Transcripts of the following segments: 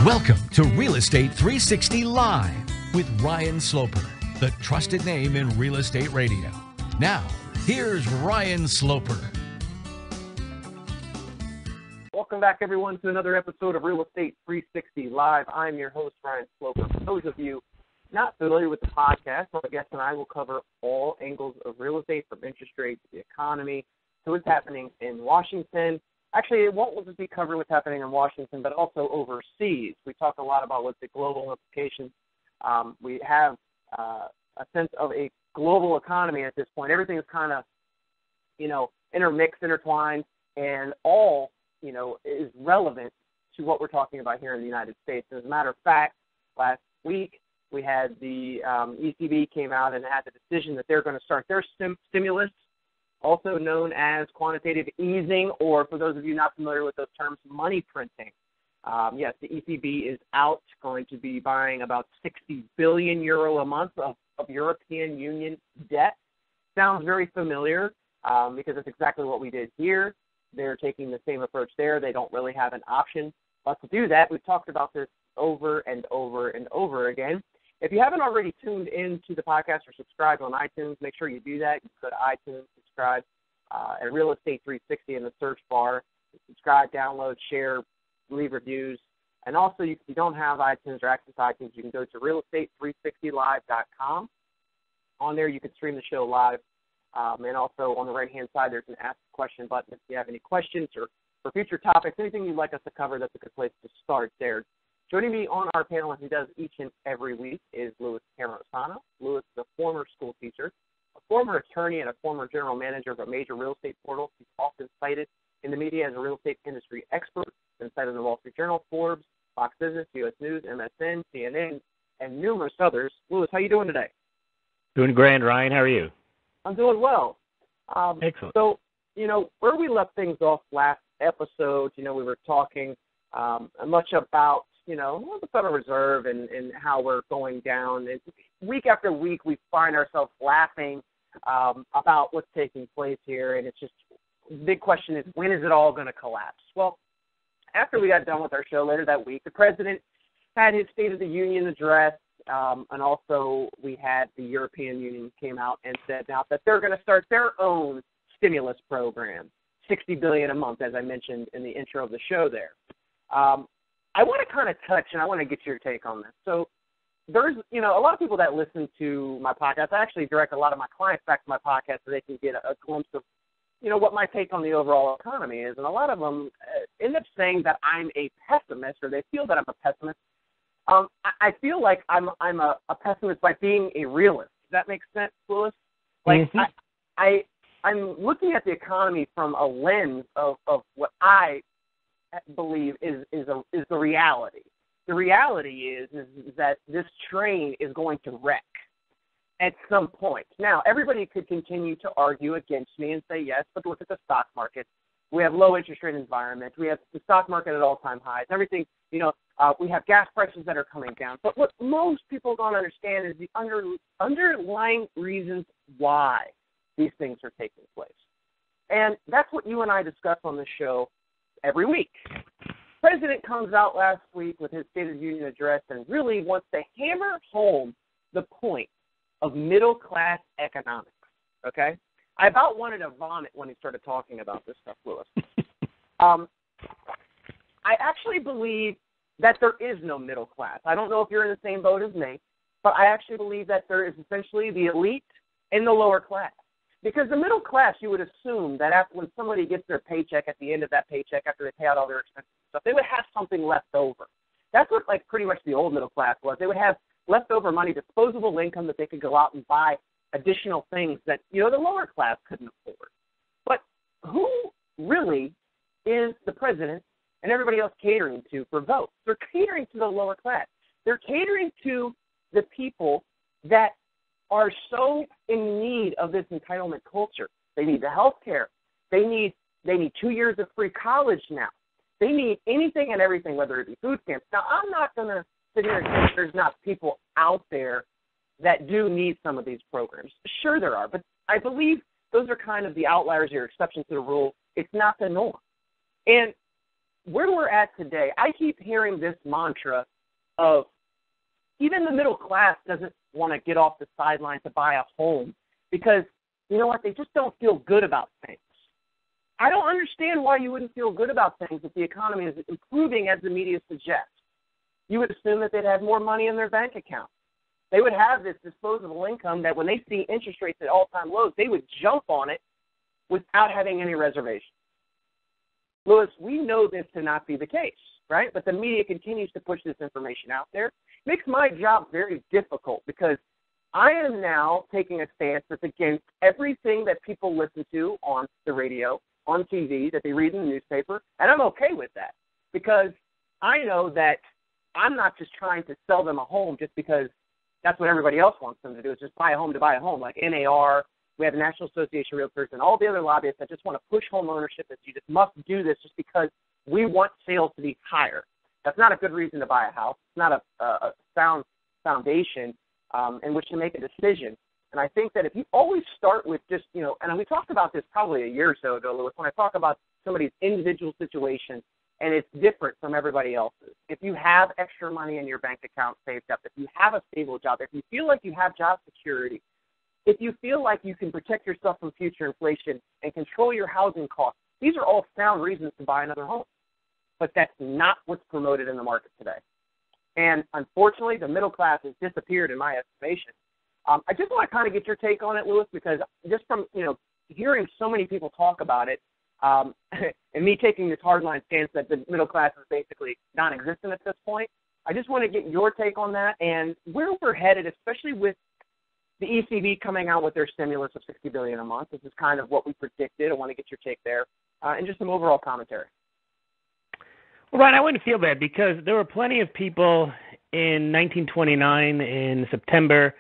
Welcome to Real Estate 360 Live with Ryan Sloper, the trusted name in real estate radio. Now, here's Ryan Sloper. Welcome back, everyone, to another episode of Real Estate 360 Live. I'm your host, Ryan Sloper. For those of you not familiar with the podcast, my guest and I will cover all angles of real estate, from interest rates to the economy to what's happening in Washington. Actually, it won't just be covered what's happening in Washington, but also overseas. We talk a lot about what the global implications. We have a sense of a global economy at this point. Everything is kind of, intermixed, intertwined, and all, is relevant to what we're talking about here in the United States. As a matter of fact, last week we had the ECB came out and had the decision that they're going to start their stimulus, also known as quantitative easing, or for those of you not familiar with those terms, money printing. Yes, the ECB is going to be buying about 60 billion euro a month of European Union debt. Sounds very familiar because that's exactly what we did here. They're taking the same approach there. They don't really have an option but to do that. We've talked about this over and over and over again. If you haven't already tuned into the podcast or subscribed on iTunes, make sure you do that. You go to iTunes, subscribe at Real Estate 360 in the search bar. Subscribe, download, share, leave reviews. And also, if you don't have iTunes or access to iTunes, you can go to realestate360live.com. On there, you can stream the show live. And also on the right-hand side, there's an Ask a Question button. If you have any questions or for future topics, anything you'd like us to cover, that's a good place to start there. Joining me on our panel, as he does each and every week, is Louis Camerosano. Louis is a former school teacher, a former attorney, and a former general manager of a major real estate portal. He's often cited in the media as a real estate industry expert, been cited in the Wall Street Journal, Forbes, Fox Business, U.S. News, MSN, CNN, and numerous others. Louis, how you doing today? Doing grand, Ryan. How are you? I'm doing well. Excellent. So, where we left things off last episode, we were talking much about, the Federal Reserve and how we're going down. And week after week, we find ourselves laughing about what's taking place here. And it's just, the big question is, when is it all going to collapse? Well, after we got done with our show later that week, the president had his State of the Union address. And also we had the European Union came out and said now that they're going to start their own stimulus program, $60 billion a month, as I mentioned in the intro of the show there. I want to kind of touch, and I want to get your take on this. So there's, a lot of people that listen to my podcast. I actually direct a lot of my clients back to my podcast so they can get a glimpse of, what my take on the overall economy is. And a lot of them end up saying that I'm a pessimist, or they feel that I'm a pessimist. I feel like I'm a pessimist by being a realist. Does that make sense, Louis? Like, I'm looking at the economy from a lens of what I believe is the reality. The reality is that this train is going to wreck at some point. Now, everybody could continue to argue against me and say, yes, but look at the stock market. We have low interest rate environment. We have the stock market at all-time highs. Everything, we have gas prices that are coming down. But what most people don't understand is the underlying reasons why these things are taking place. And that's what you and I discuss on the show every week. The president comes out last week with his State of the Union address and really wants to hammer home the point of middle-class economics, okay? I about wanted to vomit when he started talking about this stuff, Louis. I actually believe that there is no middle class. I don't know if you're in the same boat as me, but I actually believe that there is essentially the elite and the lower class. Because the middle class, you would assume that when somebody gets their paycheck at the end of that paycheck, after they pay out all their expenses and stuff, they would have something left over. That's what, pretty much the old middle class was. They would have leftover money, disposable income that they could go out and buy additional things that, the lower class couldn't afford. But who really is the president and everybody else catering to for votes? They're catering to the lower class. They're catering to the people that are so in need of this entitlement culture. They need the health care. They need 2 years of free college now. They need anything and everything, whether it be food stamps. Now, I'm not going to sit here and say there's not people out there that do need some of these programs. Sure there are, but I believe those are kind of the outliers or exceptions to the rule. It's not the norm. And where we're at today, I keep hearing this mantra of even the middle class doesn't want to get off the sideline to buy a home because, you know what, they just don't feel good about things. I don't understand why you wouldn't feel good about things if the economy is improving as the media suggests. You would assume that they'd have more money in their bank account. They would have this disposable income that when they see interest rates at all-time lows, they would jump on it without having any reservation. Louis, we know this to not be the case, right? But the media continues to push this information out there. It makes my job very difficult because I am now taking a stance that's against everything that people listen to on the radio, on TV, that they read in the newspaper, and I'm okay with that because I know that I'm not just trying to sell them a home just because that's what everybody else wants them to do, is just buy a home to buy a home, like NAR. We have the National Association of Realtors and all the other lobbyists that just want to push home ownership, that you just must do this just because we want sales to be higher. That's not a good reason to buy a house. It's not a sound foundation in which to make a decision. And I think that if you always start with just, and we talked about this probably a year or so ago, Louis, when I talk about somebody's individual situation, and it's different from everybody else's. If you have extra money in your bank account saved up, if you have a stable job, if you feel like you have job security, if you feel like you can protect yourself from future inflation and control your housing costs, these are all sound reasons to buy another home. But that's not what's promoted in the market today. And unfortunately, the middle class has disappeared in my estimation. I just want to kind of get your take on it, Louis, because just from, hearing so many people talk about it, and me taking this hardline stance that the middle class is basically non-existent at this point, I just want to get your take on that and where we're headed, especially with the ECB coming out with their stimulus of $60 billion a month. This is kind of what we predicted. I want to get your take there, and just some overall commentary. Well, Ryan, I wouldn't feel bad because there were plenty of people in 1929 in September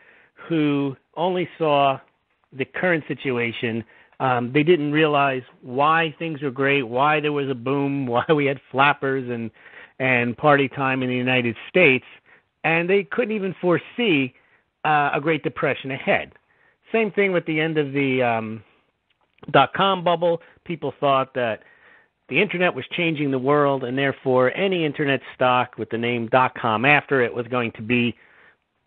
who only saw the current situation. They didn't realize why things were great, why there was a boom, why we had flappers and party time in the United States, and they couldn't even foresee a Great Depression ahead. Same thing with the end of the dot-com bubble. People thought that the Internet was changing the world, and therefore any Internet stock with the name .com after it was going to be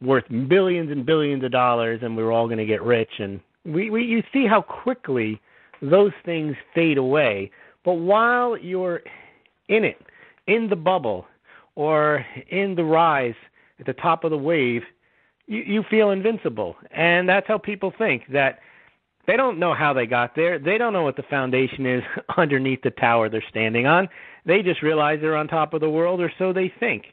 worth billions and billions of dollars, and we were all going to get rich. And you see how quickly those things fade away. But while you're in it, in the bubble, or in the rise at the top of the wave, you feel invincible. And that's how people think, that they don't know how they got there. They don't know what the foundation is underneath the tower they're standing on. They just realize they're on top of the world, or so they think.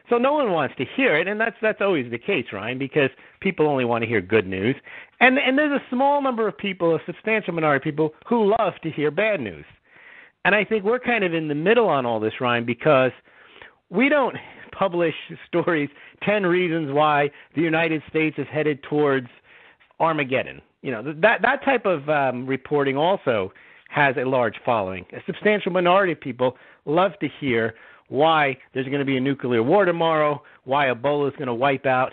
So no one wants to hear it, and that's always the case, Ryan, because people only want to hear good news. And there's a small number of people, a substantial minority of people, who love to hear bad news. And I think we're kind of in the middle on all this, Ryan, because we don't publish stories, 10 reasons why the United States is headed towards Armageddon. That type of reporting also has a large following. A substantial minority of people love to hear why there's going to be a nuclear war tomorrow, why Ebola is going to wipe out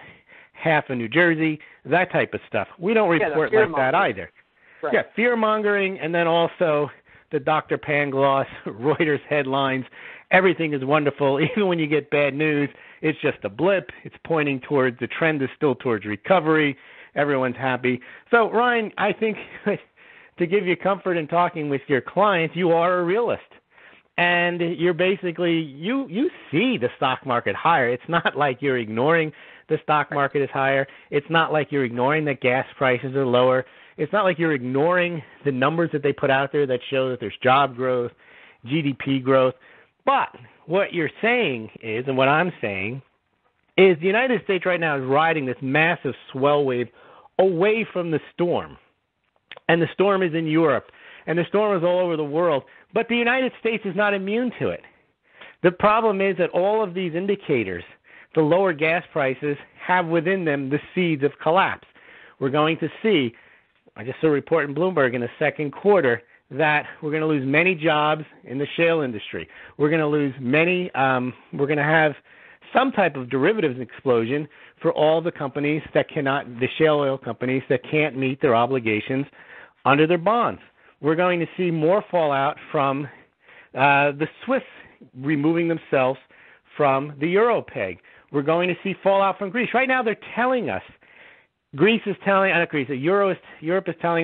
half of New Jersey, that type of stuff. We don't report like that either. Right. Yeah, fear-mongering, and then also the Dr. Pangloss, Reuters headlines, everything is wonderful. Even when you get bad news, it's just a blip. It's pointing towards, the trend is still towards recovery. Everyone's happy. So, Ryan, I think to give you comfort in talking with your clients, you are a realist. And you're basically, you see the stock market higher. It's not like you're ignoring the stock market is higher. It's not like you're ignoring that gas prices are lower. It's not like you're ignoring the numbers that they put out there that show that there's job growth, GDP growth. But what you're saying is, and what I'm saying, is the United States right now is riding this massive swell wave away from the storm. And the storm is in Europe. And the storm is all over the world. But the United States is not immune to it. The problem is that all of these indicators, the lower gas prices, have within them the seeds of collapse. We're going to see, I just saw a report in Bloomberg in the second quarter, that we're going to lose many jobs in the shale industry. We're going to lose many, we're going to have some type of derivatives explosion for all the companies that cannot, the shale oil companies that can't meet their obligations under their bonds. We're going to see more fallout from the Swiss removing themselves from the euro peg. We're going to see fallout from Greece. Right now they're telling us, Europe is telling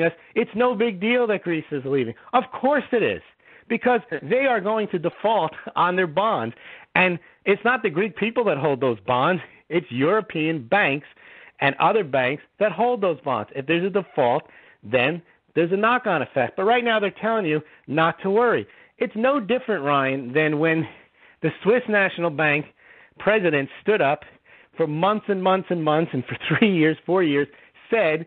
us it's no big deal that Greece is leaving. Of course it is, because they are going to default on their bonds. And it's not the Greek people that hold those bonds. It's European banks and other banks that hold those bonds. If there's a default, then there's a knock-on effect. But right now they're telling you not to worry. It's no different, Ryan, than when the Swiss National Bank president stood up for months and months and months, and for 3 years, 4 years, said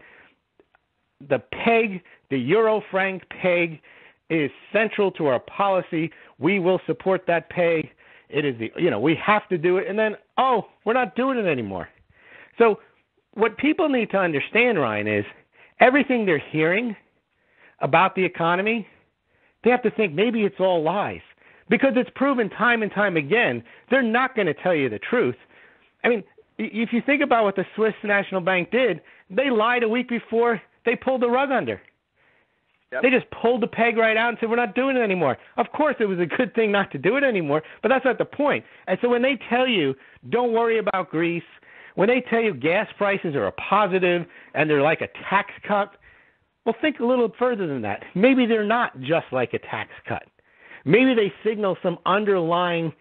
the peg, the euro-franc peg, is central to our policy. We will support that peg. It is we have to do it. And then, we're not doing it anymore. So what people need to understand, Ryan, is everything they're hearing about the economy, they have to think maybe it's all lies. Because it's proven time and time again, they're not going to tell you the truth. I mean, if you think about what the Swiss National Bank did, they lied a week before they pulled the rug under. Yep. They just pulled the peg right out and said, we're not doing it anymore. Of course, it was a good thing not to do it anymore, but that's not the point. And so when they tell you, don't worry about Greece, when they tell you gas prices are a positive and they're like a tax cut, well, think a little further than that. Maybe they're not just like a tax cut. Maybe they signal some underlying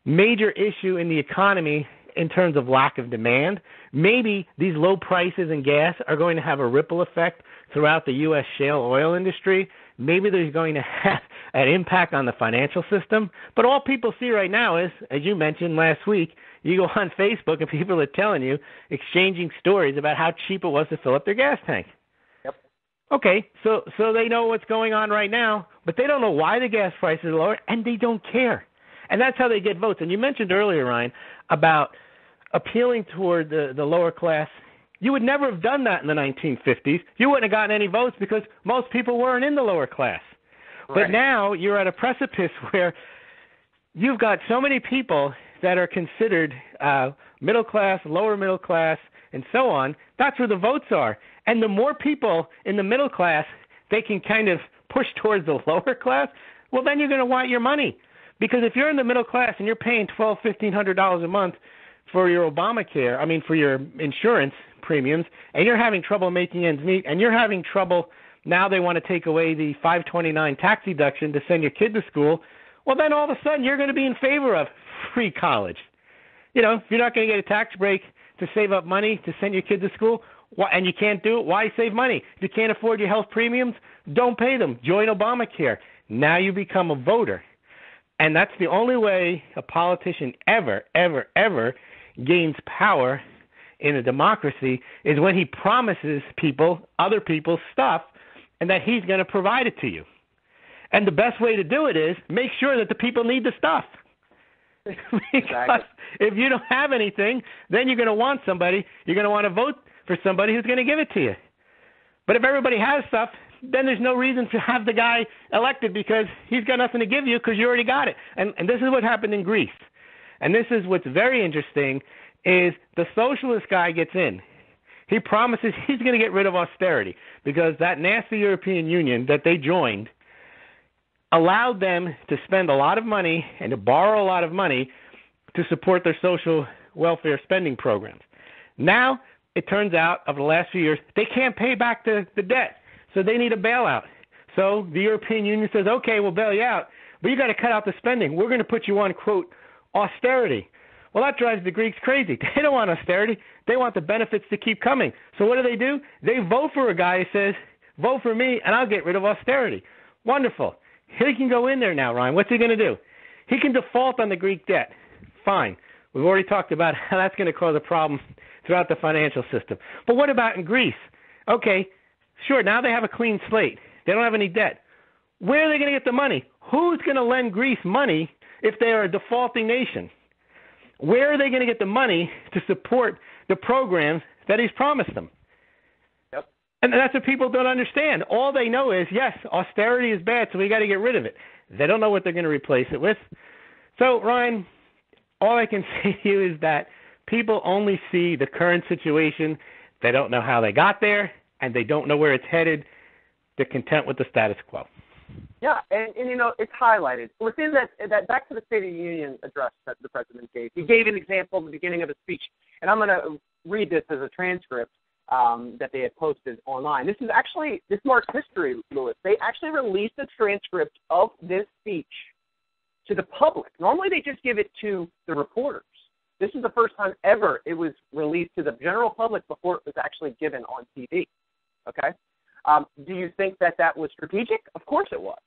major issue in the economy in terms of lack of demand. Maybe these low prices in gas are going to have a ripple effect throughout the U.S. shale oil industry. Maybe there's going to have an impact on the financial system. But all people see right now is, as you mentioned last week, you go on Facebook and people are telling you, exchanging stories about how cheap it was to fill up their gas tank. Okay, so they know what's going on right now, but they don't know why the gas prices are lower, and they don't care. And that's how they get votes. And you mentioned earlier, Ryan, about appealing toward the lower class. You would never have done that in the 1950s. You wouldn't have gotten any votes because most people weren't in the lower class. Right. But now you're at a precipice where you've got so many people that are considered middle class, lower middle class, and so on. That's where the votes are. And the more people in the middle class they can kind of push towards the lower class, well, then you're going to want your money. Because if you're in the middle class and you're paying $1,200, $1,500 a month for your Obamacare, for your insurance premiums, and you're having trouble making ends meet, and you're having trouble, now they want to take away the 529 tax deduction to send your kid to school, well, then all of a sudden you're going to be in favor of free college. If you're not going to get a tax break to save up money to send your kid to school, and you can't do it, why save money? If you can't afford your health premiums, don't pay them. Join Obamacare. Now you become a voter. And that's the only way a politician ever gains power in a democracy is when he promises other people stuff, and that he's going to provide it to you. And the best way to do it is make sure that the people need the stuff. Because if you don't have anything, then you're going to want somebody. You're going to want to vote for somebody who's going to give it to you. But if everybody has stuff, then there's no reason to have the guy elected because he's got nothing to give you because you already got it. And this is what happened in Greece. And this is what's very interesting is the socialist guy gets in. He promises he's going to get rid of austerity because that nasty European Union that they joined allowed them to spend a lot of money and to borrow a lot of money to support their social welfare spending programs. Now, it turns out, over the last few years, they can't pay back the debt, so they need a bailout. So the European Union says, okay, we'll bail you out, but you got to cut out the spending. We're going to put you on, quote, austerity. Well, that drives the Greeks crazy. They don't want austerity. They want the benefits to keep coming. So what do? They vote for a guy who says, vote for me, and I'll get rid of austerity. Wonderful. He can go in there now, Ryan. What's he going to do? He can default on the Greek debt. Fine. We've already talked about how that's going to cause a problem throughout the financial system. But what about in Greece? Okay, sure, now they have a clean slate. They don't have any debt. Where are they going to get the money? Who's going to lend Greece money if they are a defaulting nation? Where are they going to get the money to support the programs that he's promised them? Yep. And that's what people don't understand. All they know is, yes, austerity is bad, so we got to get rid of it. They don't know what they're going to replace it with. So, Ryan, all I can say to you is that people only see the current situation. They don't know how they got there, and they don't know where it's headed. They're content with the status quo. Yeah, and it's highlighted. Within that back to the State of the Union address that the president gave. He gave an example at the beginning of his speech, and I'm going to read this as a transcript that they had posted online. This marks history, Louis. They actually released a transcript of this speech to the public. Normally they just give it to the reporters. This is the first time ever it was released to the general public before it was actually given on TV. Okay? Do you think that was strategic? Of course it was.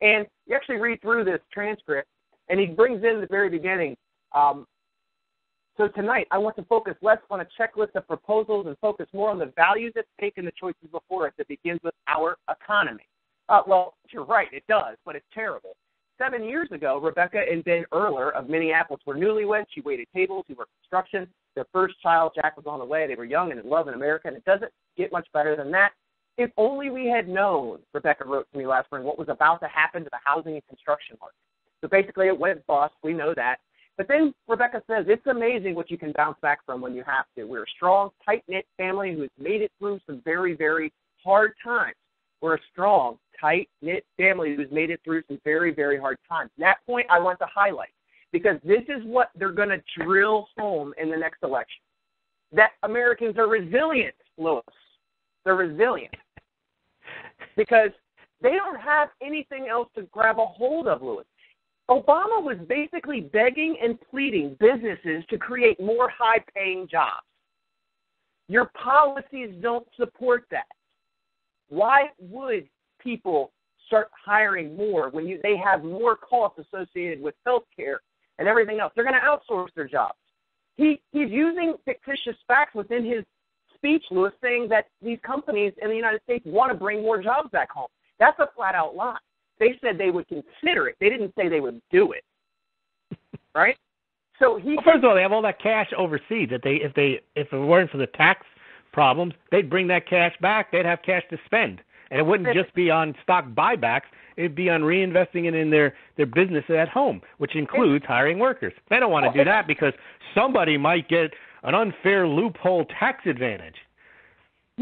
And you actually read through this transcript, and he brings in the very beginning. So tonight, I want to focus less on a checklist of proposals and focus more on the values at stake and the choices before us that begins with our economy. Well, you're right, it does, but it's terrible. 7 years ago, Rebecca and Ben Erler of Minneapolis were newlyweds. She waited tables. He worked construction. Their first child, Jack, was on the way. They were young and in love in America, and it doesn't get much better than that. If only we had known, Rebecca wrote to me last spring, what was about to happen to the housing and construction market. So basically it went bust. We know that. But then Rebecca says, it's amazing what you can bounce back from when you have to. We're a strong, tight-knit family who has made it through some very, very hard times. We're a strong, tight-knit family who's made it through some very, very hard times. And that point I want to highlight because this is what they're going to drill home in the next election, that Americans are resilient, Louis. They're resilient because they don't have anything else to grab a hold of, Louis. Obama was basically begging and pleading businesses to create more high-paying jobs. Your policies don't support that. Why would people start hiring more when they have more costs associated with health care and everything else? They're going to outsource their jobs. He's using fictitious facts within his speech, Louis, saying that these companies in the United States want to bring more jobs back home. That's a flat-out lie. They said they would consider it. They didn't say they would do it, right? So first of all, they have all that cash overseas. That if it weren't for the tax problems, they'd bring that cash back. They'd have cash to spend, and it wouldn't just be on stock buybacks. It'd be on reinvesting it in their business at home, which includes hiring workers. They don't want to do that because somebody might get an unfair loophole tax advantage.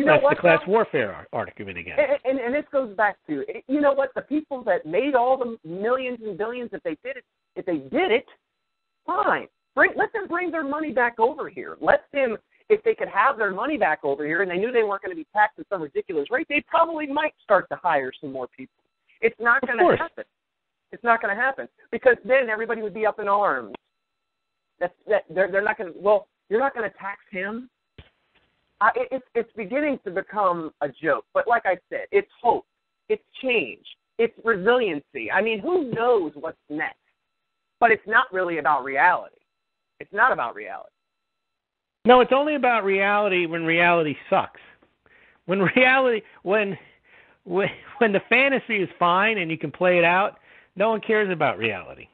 That's the class warfare argument again. And this goes back to, you know what, the people that made all the millions and billions, if they did it, fine. Let them bring their money back over here. Let them, if they could have their money back over here and they knew they weren't going to be taxed at some ridiculous rate, they probably might start to hire some more people. It's not going to happen. It's not going to happen because then everybody would be up in arms. They're not going to, well, you're not going to tax him. It's beginning to become a joke. But like I said, it's hope. It's change. It's resiliency. I mean, who knows what's next? But it's not really about reality. It's not about reality. No, it's only about reality when reality sucks. When the fantasy is fine and you can play it out, no one cares about reality.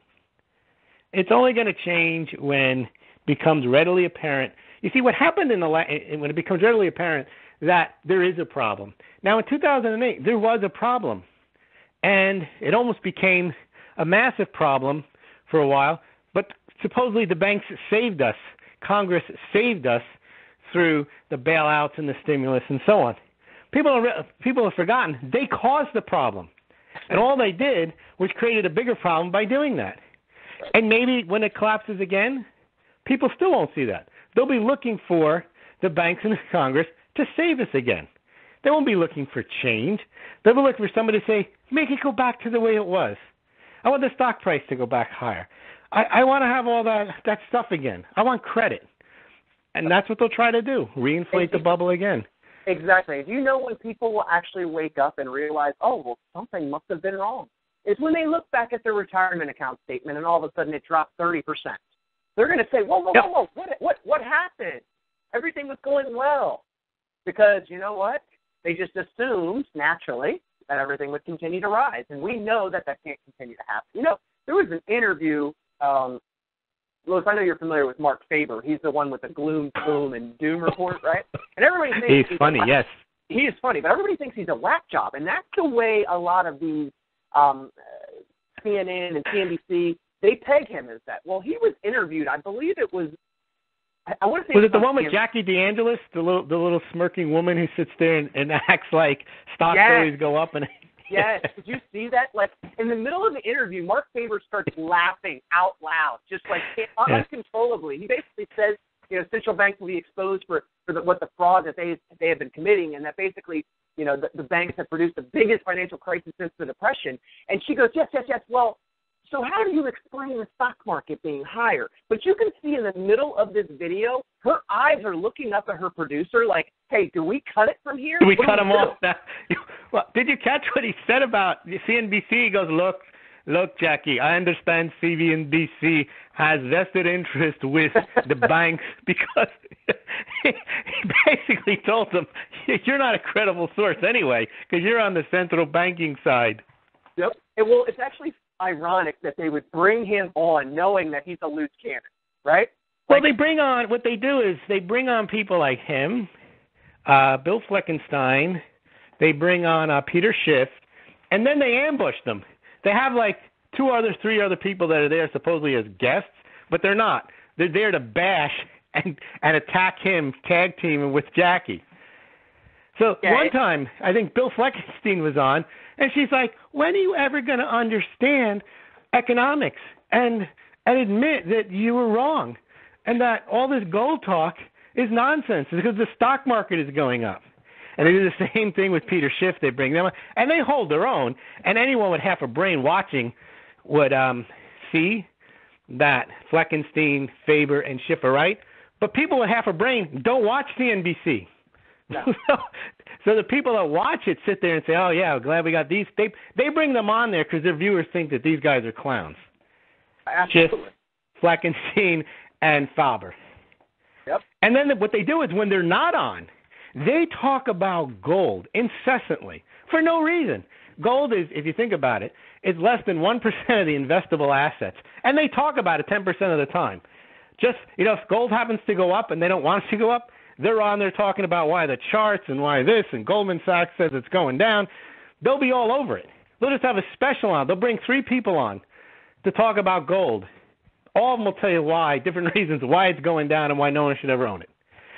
It's only going to change when it becomes readily apparent. You see, what happened when it becomes readily apparent that there is a problem. Now, in 2008, there was a problem, and it almost became a massive problem for a while, but supposedly the banks saved us. Congress saved us through the bailouts and the stimulus and so on. People have forgotten they caused the problem, and all they did was created a bigger problem by doing that. And maybe when it collapses again, people still won't see that. They'll be looking for the banks and the Congress to save us again. They won't be looking for change. They'll be looking for somebody to say, make it go back to the way it was. I want the stock price to go back higher. I want to have all that stuff again. I want credit. And that's what they'll try to do, reinflate the bubble again. Exactly. Do you know when people will actually wake up and realize, oh, well, something must have been wrong? It's when they look back at their retirement account statement and all of a sudden it dropped 30%. They're going to say, whoa, what happened? Everything was going well. Because you know what? They just assumed, naturally, that everything would continue to rise. And we know that can't continue to happen. You know, there was an interview, Louis, I know you're familiar with Mark Faber. He's the one with the gloom, and doom report, right? And everybody thinks he's funny, yes. He is funny, but everybody thinks he's a whack job. And that's the way a lot of these CNN and CNBC, they peg him as that. Well, he was interviewed, I believe it was, I want to say... Was it the one with Jackie DeAngelis, the little smirking woman who sits there and acts like stocks always go up? And Yes. Did you see that? Like, in the middle of the interview, Mark Faber starts laughing out loud, just like uncontrollably. He basically says, central banks will be exposed for what the fraud that they have been committing, and that basically, the banks have produced the biggest financial crisis since the Depression. And she goes, yes. Well, so how do you explain the stock market being higher? But you can see in the middle of this video, her eyes are looking up at her producer like, hey, do we cut it from here? Do we cut him off? Well, did you catch what he said about CNBC? He goes, look, Jackie, I understand CNBC has vested interest with the banks because he basically told them, you're not a credible source anyway because you're on the central banking side. Yep. Well, it's actually ironic that they would bring him on knowing that he's a loose cannon, right? Well, what they do is they bring on people like him, Bill Fleckenstein, they bring on Peter Schiff, and then they ambush them. They have like 3 other people that are there supposedly as guests, but they're not. They're there to bash and attack him, tag teaming with Jackie. So one time, I think Bill Fleckenstein was on, and she's like, when are you ever going to understand economics and admit that you were wrong and that all this gold talk is nonsense because the stock market is going up? And they do the same thing with Peter Schiff. They bring them on, and they hold their own. And anyone with half a brain watching would see that Fleckenstein, Faber, and Schiff are right. But people with half a brain don't watch CNBC. No. So the people that watch it sit there and say, oh, yeah, glad we got these. They bring them on there because their viewers think that these guys are clowns. Absolutely. Schiff, Fleckenstein, and Faber. Yep. And then what they do is when they're not on, they talk about gold incessantly for no reason. Gold is, if you think about it, is less than 1% of the investable assets. And they talk about it 10% of the time. Just, if gold happens to go up and they don't want it to go up, they're on there talking about why the charts and why this, and Goldman Sachs says it's going down. They'll be all over it. They'll just have a special on. They'll bring 3 people on to talk about gold. All of them will tell you why, different reasons why it's going down and why no one should ever own it.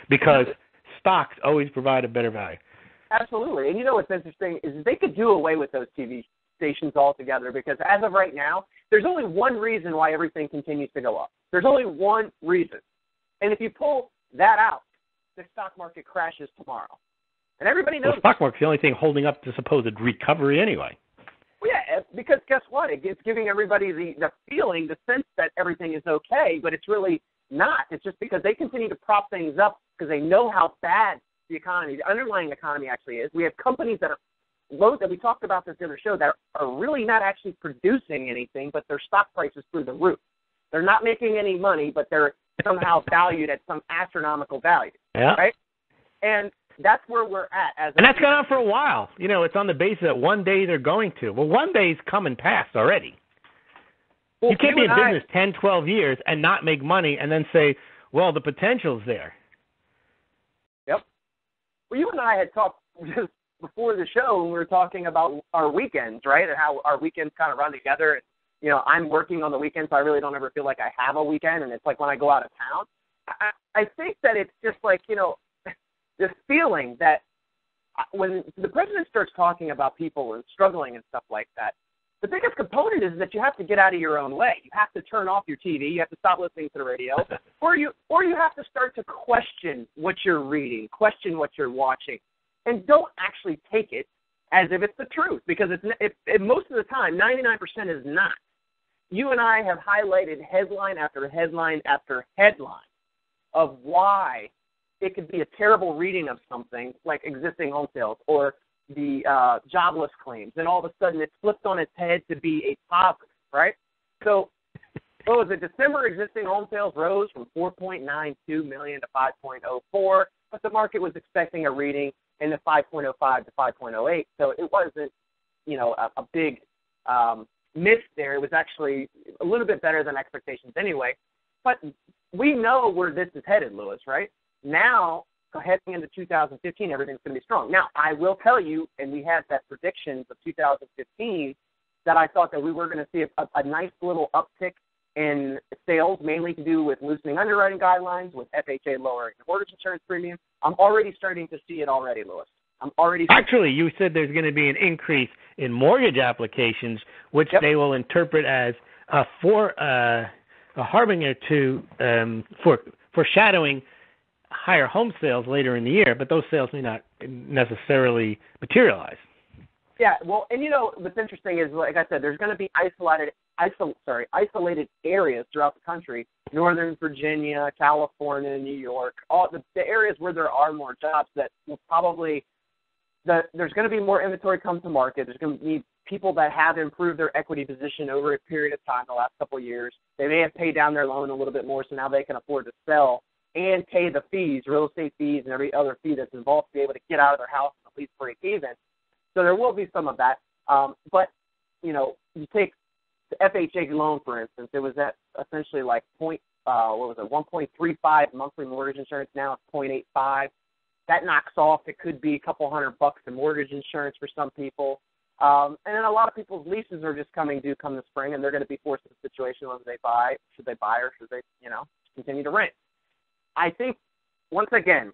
Because stocks always provide a better value. Absolutely. And what's interesting is they could do away with those TV stations altogether because as of right now, there's only one reason why everything continues to go up. There's only one reason. And if you pull that out, the stock market crashes tomorrow. And everybody knows. The stock market's the only thing holding up the supposed recovery anyway. Well, yeah, because guess what? It's giving everybody the feeling, the sense that everything is okay, but it's really not. It's just because they continue to prop things up because they know how bad the underlying economy actually is. We have companies that we talked about this the other show, that are really not actually producing anything, but their stock price is through the roof. They're not making any money, but they're somehow valued at some astronomical value. Yeah. Right? And that's where we're at. And that's gone on for a while. It's on the basis that one day they're going to. Well, one day's come and passed already. Well, you can't be in business 10, 12 years and not make money and then say, well, the potential's there. Yep. Well, you and I had talked just before the show, and we were talking about our weekends, right, and how our weekends kind of run together. I'm working on the weekends, so I really don't ever feel like I have a weekend, and it's like when I go out of town. I think that it's just like, this feeling that when the president starts talking about people and struggling and stuff like that, the biggest component is that you have to get out of your own way. You have to turn off your TV. You have to stop listening to the radio, or you have to start to question what you're reading, question what you're watching, and don't actually take it as if it's the truth, because it most of the time, 99% is not. You and I have highlighted headline after headline after headline of why it could be a terrible reading of something like existing home sales or the jobless claims, and all of a sudden it's flipped on its head to be a positive, right? So, what was it? December existing home sales rose from 4.92 million to 5.04, but the market was expecting a reading in the 5.05 to 5.08, so it wasn't, a big miss there. It was actually a little bit better than expectations anyway. But we know where this is headed, Lewis, right? Now, heading into 2015, everything's going to be strong. Now, I will tell you, and we had that predictions of 2015, that I thought that we were going to see a nice little uptick in sales, mainly to do with loosening underwriting guidelines, with FHA lowering the mortgage insurance premium. I'm already starting to see it already, Lewis. Actually, you said there's going to be an increase in mortgage applications, which they will interpret as a harbinger to foreshadowing higher home sales later in the year, but those sales may not necessarily materialize. Yeah, well, and what's interesting is, like I said, there's going to be isolated areas throughout the country, Northern Virginia, California, New York, all the areas where there are more jobs that will probably, there's going to be more inventory come to market. There's going to be people that have improved their equity position over a period of time the last couple of years. They may have paid down their loan a little bit more, so now they can afford to sell and pay the fees, real estate fees, and every other fee that's involved to be able to get out of their house and at least break even. So there will be some of that. But, you take the FHA loan, for instance, it was at essentially like 1.35 monthly mortgage insurance. Now it's 0.85. That knocks off. It could be a couple $100 in mortgage insurance for some people. And then a lot of people's leases are just coming due come the spring, and they're going to be forced to the situation whether they buy, should they buy or should they, continue to rent. I think, once again,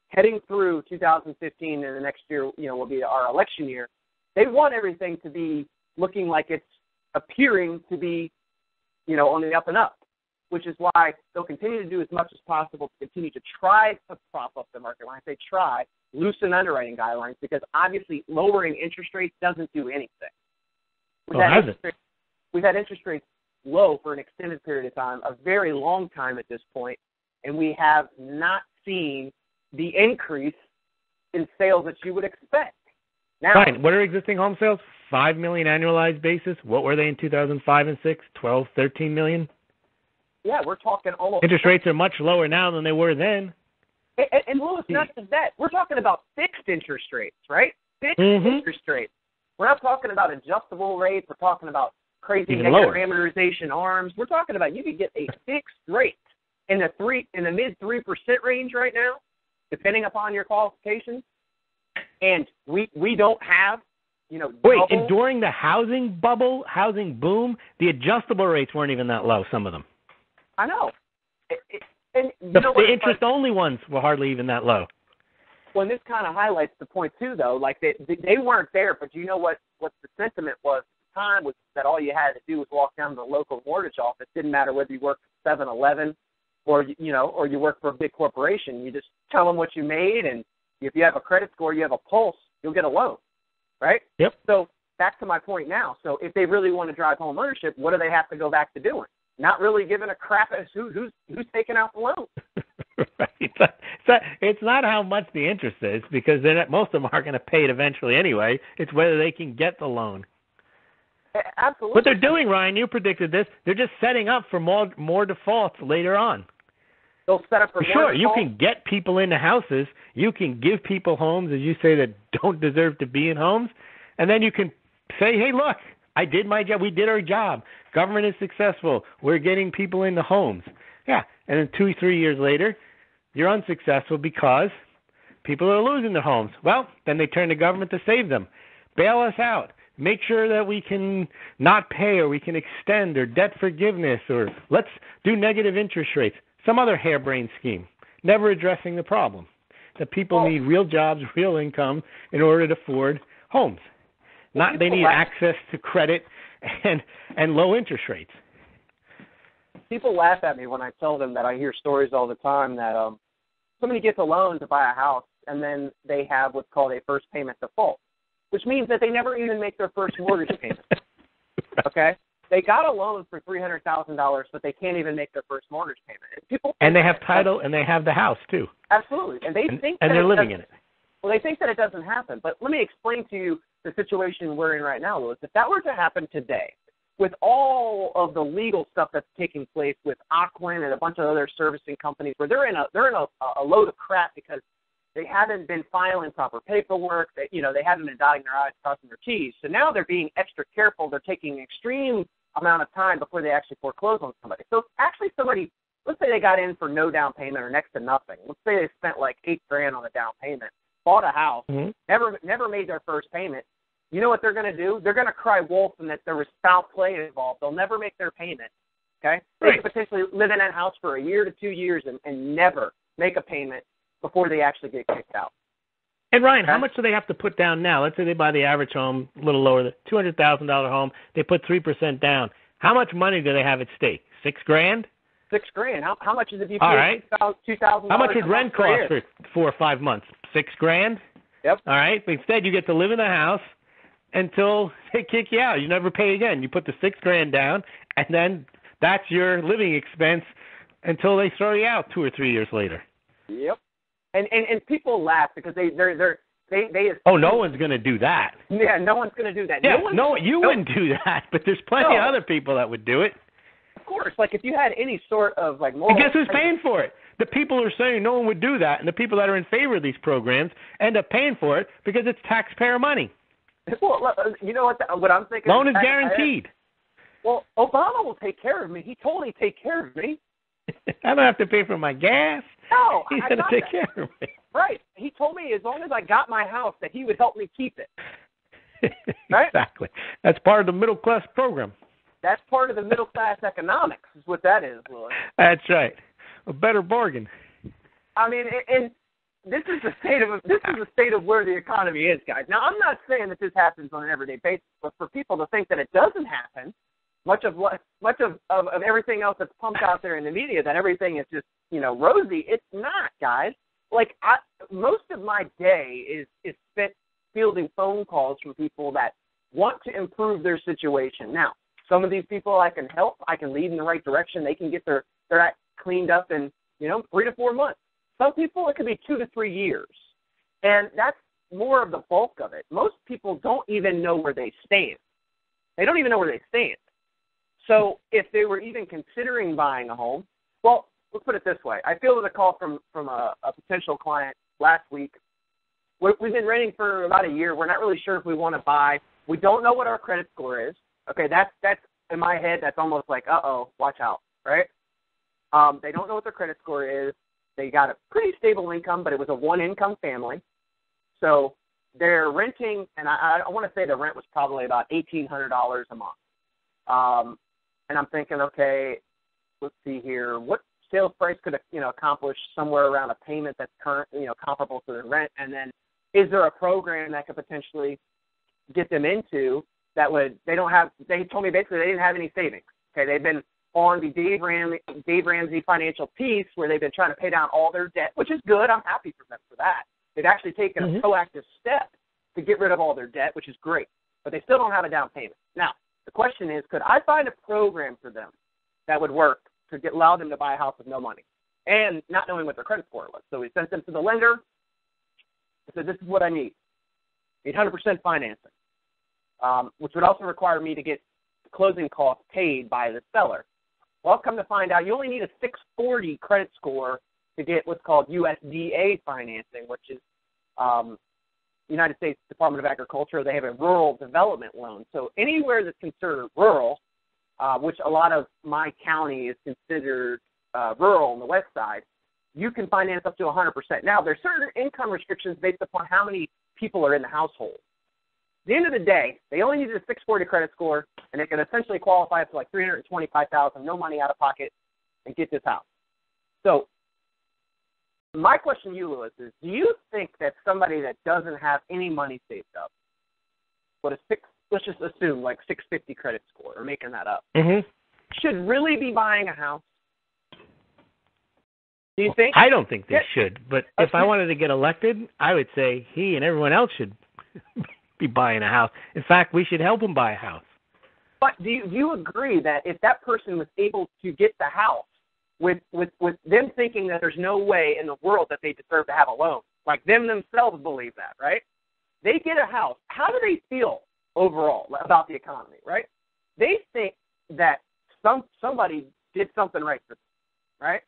heading through 2015 and the next year, will be our election year, they want everything to be looking like it's appearing to be, on the up and up, which is why they'll continue to do as much as possible to continue to try to prop up the market. When I say try, loosen underwriting guidelines, because obviously lowering interest rates doesn't do anything. We've had interest rates low for an extended period of time, a very long time at this point, and we have not seen the increase in sales that you would expect. Now, fine. What are existing home sales? 5 million annualized basis. What were they in 2005 and 6? 12, 13 million? Yeah, we're talking almost. Interest rates are much lower now than they were then. And Louis, not just that. We're talking about fixed interest rates, right? Fixed interest rates. We're not talking about adjustable rates. We're talking about crazy negative amortization arms. We're talking about you could get a fixed rate in the mid 3% range right now, depending upon your qualifications. And we don't have, and during the housing boom, the adjustable rates weren't even that low, some of them. I know. The interest-only ones were hardly even that low. Well, this kind of highlights the point, too, though. Like, they weren't there, but you know what the sentiment was at the time was that all you had to do was walk down to the local mortgage office. It didn't matter whether you worked for 7-Eleven or you work for a big corporation. You just tell them what you made, and if you have a credit score, you have a pulse, you'll get a loan, right? Yep. So back to my point now. So if they really want to drive home ownership, what do they have to go back to doing? Not really giving a crap as who's taking out the loan. Right. It's not how much the interest is, because most of them are going to pay it eventually anyway. It's whether they can get the loan. Absolutely. What they're doing, Ryan, you predicted this, they're just setting up for more defaults later on. They'll set up for more defaults. You can get people into houses. You can give people homes, as you say, that don't deserve to be in homes. And then you can say, hey, look, I did my job. We did our job. Government is successful. We're getting people into homes. Yeah. And then 2 or 3 years later, you're unsuccessful because people are losing their homes. Well, then they turn to government to save them. Bail us out. Make sure that we can not pay, or we can extend, or debt forgiveness, or let's do negative interest rates. Some other harebrained scheme, never addressing the problem, that people need real jobs, real income in order to afford homes. Not they need access to credit and low interest rates. People laugh at me when I tell them that I hear stories all the time that somebody gets a loan to buy a house, and then they have what's called a first payment default, which means that they never even make their first mortgage payment. Okay? They got a loan for $300,000, but they can't even make their first mortgage payment. And they have title, and they have the house, too. Absolutely. And they think and they're living in it. Well, they think that it doesn't happen. But let me explain to you the situation we're in right now, Louis. If that were to happen today, with all of the legal stuff that's taking place with Ocwen and a bunch of other servicing companies, where they're in a load of crap because they haven't been filing proper paperwork, they haven't been dotting their I's, crossing their T's. So now they're being extra careful. They're taking an extreme amount of time before they actually foreclose on somebody. So actually somebody, let's say they got in for no down payment or next to nothing. Let's say they spent like $8,000 on the down payment, bought a house, never made their first payment. You know what they're going to do? They're going to cry wolf and that there was foul play involved. They'll never make their payment. Okay? They could potentially live in that house for a year to 2 years and never make a payment before they actually get kicked out. And Ryan, how much do they have to put down now? Let's say they buy the average home, a little lower, the $200,000 home. They put 3% down. How much money do they have at stake? $6,000? $6,000. How much is it if you All pay right. $2,000? How much would rent cost for 4 or 5 months? $6,000? Yep. All right. But instead, you get to live in the house until they kick you out. You never pay again. You put the $6,000 down, and then that's your living expense until they throw you out 2 or 3 years later. Yep. And people laugh because they oh, no one's going to do that. Yeah, no one's going to do that. Yeah, you wouldn't do that, but there's plenty of other people that would do it. Of course, like if you had any sort of like moral. And guess who's paying for it? The people who are saying no one would do that, and the people that are in favor of these programs end up paying for it because it's taxpayer money. Well, you know what I'm thinking? Loan is guaranteed. Well, Obama will take care of me. He totally take care of me. I don't have to pay for my gas. No, he's going to take care of me. Right. He told me as long as I got my house that he would help me keep it. Right? Exactly. That's part of the middle class program. That's part of the middle class economics is what that is, Louis. That's right. A better bargain. I mean, and this is the state of where the economy is, guys. Now, I'm not saying that this happens on an everyday basis, but for people to think that it doesn't happen, much of everything else that's pumped out there in the media, that everything is just, rosy, it's not, guys. Like, most of my day is spent fielding phone calls from people that want to improve their situation. Now, some of these people I can help. I can lead in the right direction. They can get their act cleaned up in, 3 to 4 months. Some people, it could be 2 to 3 years. And that's more of the bulk of it. Most people don't even know where they stand. They don't even know where they stand. So if they were even considering buying a home, well, let's put it this way. I fielded a call from a potential client last week. We've been renting for about a year. We're not really sure if we want to buy. We don't know what our credit score is. Okay, that's in my head, that's almost like, watch out, right? They don't know what their credit score is. They got a pretty stable income, but it was a one-income family. So they're renting, and I want to say the rent was probably about $1,800 a month. And I'm thinking, okay, let's see here. What sales price could accomplish somewhere around a payment that's current, comparable to the rent? And then is there a program that could potentially get them into that would, they told me basically they didn't have any savings. Okay, they've been on the Dave Ramsey financial piece where they've been trying to pay down all their debt, which is good. I'm happy for them for that. They've actually taken a proactive step to get rid of all their debt, which is great. But they still don't have a down payment. Now, the question is, could I find a program for them that would work to allow them to buy a house with no money and not knowing what their credit score was? So we sent them to the lender. I said, this is what I need, 800% financing, which would also require me to get the closing costs paid by the seller. Well, come to find out, you only need a 640 credit score to get what's called USDA financing, which is United States Department of Agriculture. They have a rural development loan. So anywhere that's considered rural, which a lot of my county is considered rural on the west side, you can finance up to 100%. Now, there's certain income restrictions based upon how many people are in the household. At the end of the day, they only needed a 640 credit score, and they can essentially qualify for like $325,000, no money out of pocket, and get this house. So my question to you, Louis, is do you think that somebody that doesn't have any money saved up, let's just assume like 650 credit score, or making that up, should really be buying a house? Do you think? I don't think they should, but if I wanted to get elected, I would say he and everyone else should be buying a house. In fact, we should help them buy a house. But do you agree that if that person was able to get the house with them thinking that there's no way in the world that they deserve to have a loan, like them themselves believe that, right? They get a house. How do they feel overall about the economy, right? They think that somebody did something right for them, right?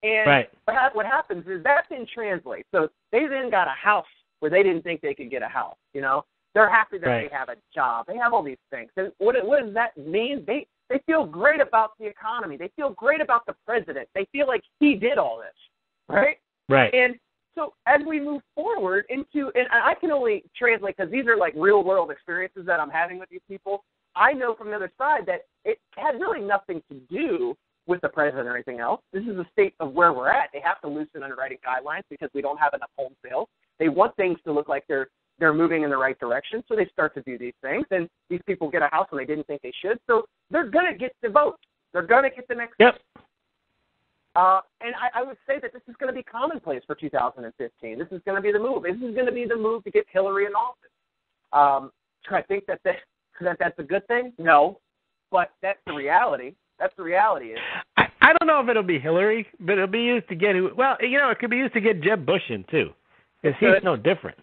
And what happens is that then translates. So they then got a house where they didn't think they could get a house, They're happy that they have a job. They have all these things. And what does that mean? They feel great about the economy. They feel great about the president. They feel like he did all this, right? Right. And so as we move forward into, and I can only translate because these are like real-world experiences that I'm having with these people. I know from the other side that it had really nothing to do with the president or anything else. This is the state of where we're at. They have to loosen underwriting guidelines because we don't have enough home sales. They want things to look like they're moving in the right direction, so they start to do these things. And these people get a house when they didn't think they should, so they're going to get the vote. They're going to get the next Yep. And I would say that this is going to be commonplace for 2015. This is going to be the move. This is going to be the move to get Hillary in office. Do I think that that's a good thing? No, but that's the reality. That's the reality. I don't know if it'll be Hillary, but it'll be used to get it could be used to get Jeb Bush in too, because he's no different.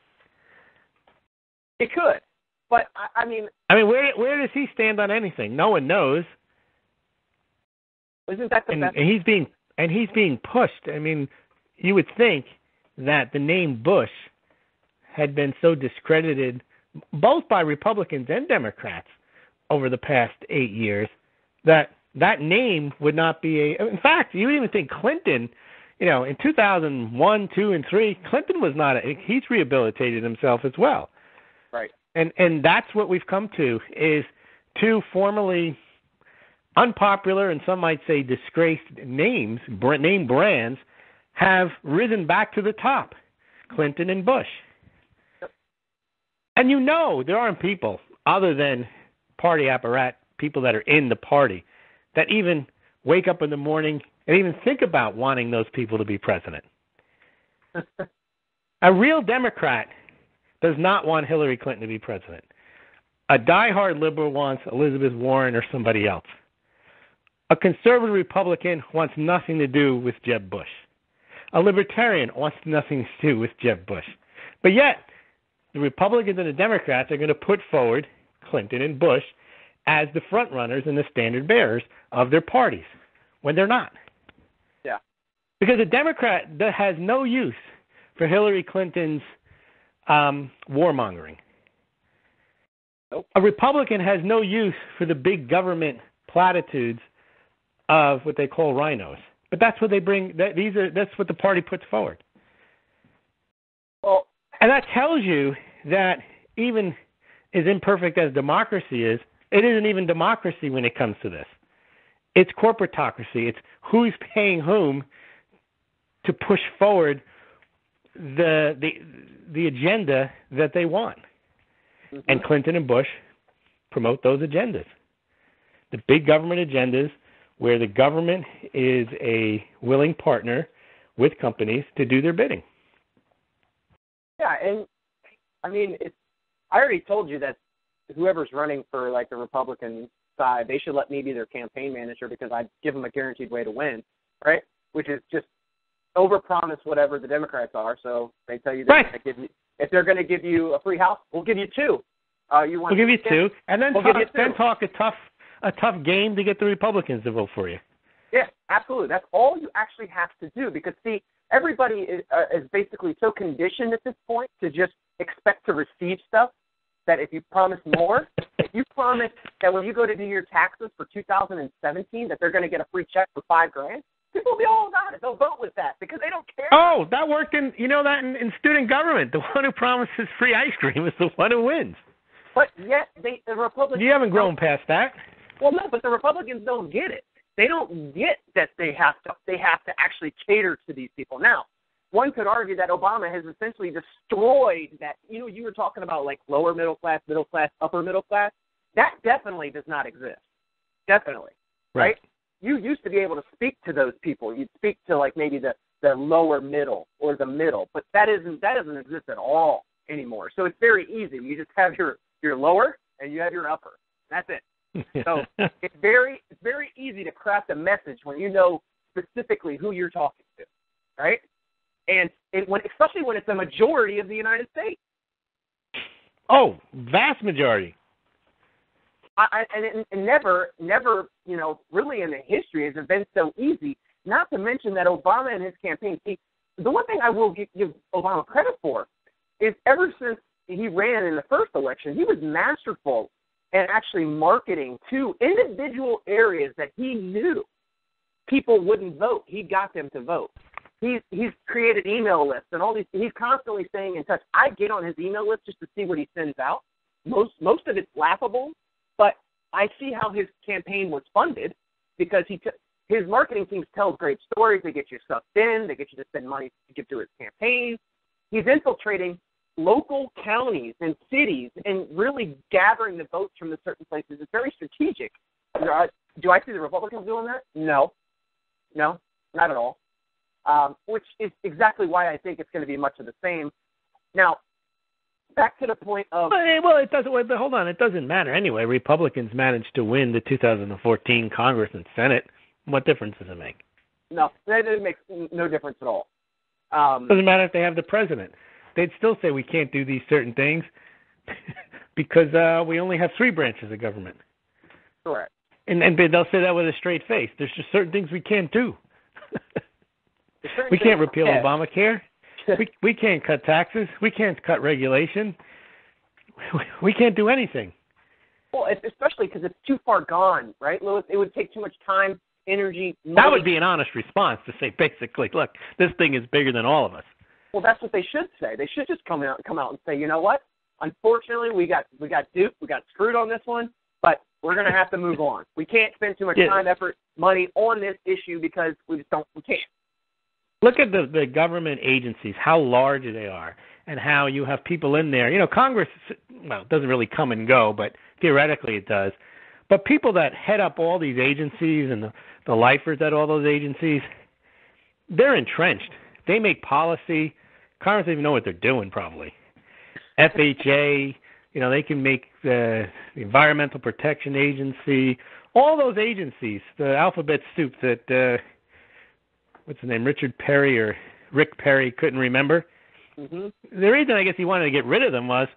It could, but I mean, where does he stand on anything? No one knows. Isn't that the best? And he's being pushed. I mean, you would think that the name Bush had been so discredited both by Republicans and Democrats over the past 8 years that name would not be in fact, you would even think Clinton, in 2001, 2, and 3, Clinton was not he's rehabilitated himself as well. Right. And that's what we've come to, is two formerly unpopular and some might say disgraced name brands have risen back to the top, Clinton and Bush. Yep. And there aren't people other than party apparat, people that are in the party, that even wake up in the morning and even think about wanting those people to be president. A real Democrat does not want Hillary Clinton to be president. A diehard liberal wants Elizabeth Warren or somebody else. A conservative Republican wants nothing to do with Jeb Bush. A libertarian wants nothing to do with Jeb Bush. But yet, the Republicans and the Democrats are going to put forward Clinton and Bush as the front runners and the standard bearers of their parties, when they're not. Yeah. Because a Democrat that has no use for Hillary Clinton's warmongering. Nope. A Republican has no use for the big government platitudes of what they call rhinos. But that's what they bring. That's what the party puts forward. Well, and that tells you that even as imperfect as democracy is, it isn't even democracy when it comes to this. It's corporatocracy. It's who's paying whom to push forward the agenda that they want. Mm-hmm. And Clinton and Bush promote those agendas. The big government agendas where the government is a willing partner with companies to do their bidding. Yeah, and I already told you that whoever's running for the Republican side, they should let me be their campaign manager because I'd give them a guaranteed way to win, right? Which is just overpromise whatever the Democrats are. So they tell you that if they're going to give you a free house, we'll give you two. We'll give you two, and then talk a tough game to get the Republicans to vote for you. Yeah, absolutely. That's all you actually have to do because, see, everybody is basically so conditioned at this point to just expect to receive stuff that if you promise more, if you promise that when you go to do your taxes for 2017 that they're going to get a free check for $5,000, people will be all about it. They'll vote with that because they don't care. Oh, that worked in student government. The one who promises free ice cream is the one who wins. But yet the Republicans... You haven't grown past that. Well, no, but the Republicans don't get it. They don't get that they have to actually cater to these people. Now, one could argue that Obama has essentially destroyed that. You were talking about lower middle class, upper middle class. That definitely does not exist. Definitely, right? You used to be able to speak to those people. You'd speak to maybe the lower middle or the middle, but that doesn't exist at all anymore. So it's very easy. You just have your lower and you have your upper. That's it. So it's very easy to craft a message when you know specifically who you're talking to, right? And especially when it's a majority of the United States. Oh, vast majority. And never, really in the history has it been so easy. Not to mention that Obama and his campaign. See, the one thing I will give Obama credit for is ever since he ran in the first election, he was masterful and actually marketing to individual areas that he knew people wouldn't vote. He got them to vote. He's created email lists and all these. He's constantly staying in touch. I get on his email list just to see what he sends out. Most of it's laughable, but I see how his campaign was funded because his marketing teams tell great stories. They get you sucked in. They get you to spend money to give to his campaign. He's infiltrating local counties and cities and really gathering the votes from the certain places. It's very strategic. Do I see the Republicans doing that? No, not at all. Which is exactly why I think it's going to be much of the same. Now, back to the point of... Well, it doesn't. But hold on, it doesn't matter anyway. Republicans managed to win the 2014 Congress and Senate. What difference does it make? No, it makes no difference at all. Doesn't matter if they have the president. They'd still say we can't do these certain things because we only have 3 branches of government. Correct. And they'll say that with a straight face. There's just certain things we can't do. We can't repeal Obamacare. We can't cut taxes. We can't cut regulation. We can't do anything. Well, especially because it's too far gone, right, Louis? It would take too much time, energy, money. That would be an honest response to say, basically, look, this thing is bigger than all of us. Well, that's what they should say. They should just come out and say, you know what? Unfortunately, we got duped, we got screwed on this one, but we're going to have to move on. We can't spend too much time, effort, money on this issue because we can't. Look at the government agencies, how large they are, and how you have people in there. You know, Congress, well, it doesn't really come and go, but theoretically it does. But people that head up all these agencies and the lifers at all those agencies, they're entrenched. They make policy. Congress doesn't even know what they're doing, probably. FHA, they can make the Environmental Protection Agency, all those agencies, the alphabet soup that, what's his name, Richard Perry or Rick Perry couldn't remember. Mm-hmm. The reason I guess he wanted to get rid of them was